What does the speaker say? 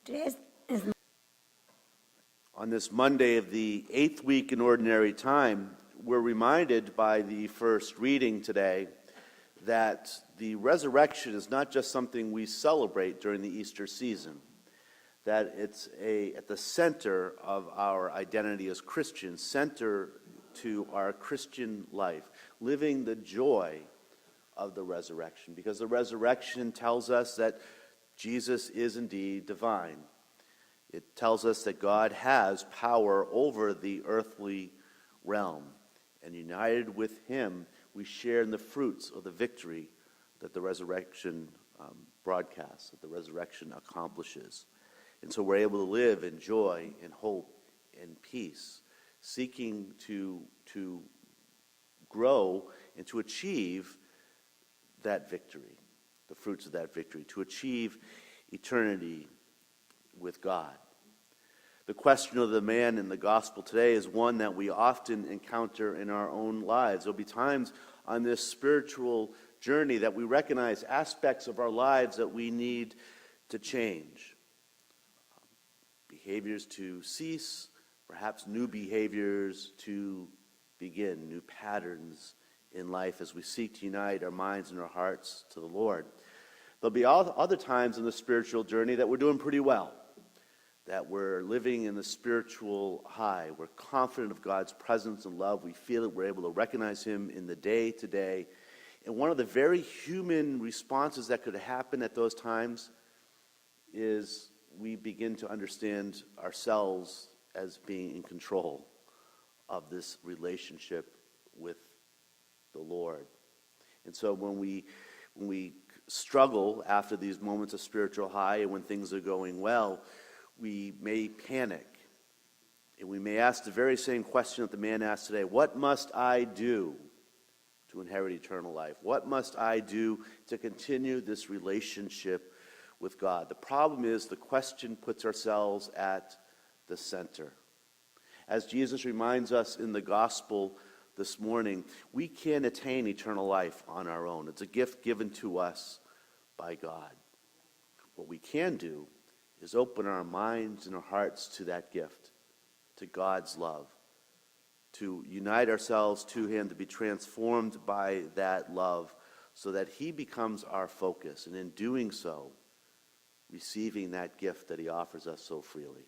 Today's On this Monday of the 8th week in Ordinary Time, we're reminded by the first reading today that the resurrection is not just something we celebrate during the Easter season, that it's at the center of our identity as Christians, center to our Christian life, living the joy of the resurrection, because the resurrection tells us that Jesus is indeed divine. It tells us that God has power over the earthly realm, and united with him, we share in the fruits of the victory that the resurrection broadcasts, that the resurrection accomplishes. And so we're able to live in joy and hope and peace, seeking to grow and to achieve that victory, the fruits of that victory, to achieve eternity with God. The question of the man in the gospel today is one that we often encounter in our own lives. There'll be times on this spiritual journey that we recognize aspects of our lives that we need to change. Behaviors to cease, perhaps new behaviors to begin, new patterns in life as we seek to unite our minds and our hearts to the Lord. There'll be other times in the spiritual journey that we're doing pretty well, that we're living in the spiritual high. We're confident of God's presence and love. We feel that we're able to recognize him in the day-to-day. And one of the very human responses that could happen at those times is we begin to understand ourselves as being in control of this relationship with the Lord. And so when we struggle after these moments of spiritual high and when things are going well, we may panic. And we may ask the very same question that the man asked today: what must I do to inherit eternal life? What must I do to continue this relationship with God? The problem is the question puts ourselves at the center. As Jesus reminds us in the gospel this morning, we can't attain eternal life on our own. It's a gift given to us by God. What we can do is open our minds and our hearts to that gift, to God's love, to unite ourselves to him, to be transformed by that love so that he becomes our focus, and in doing so, receiving that gift that he offers us so freely.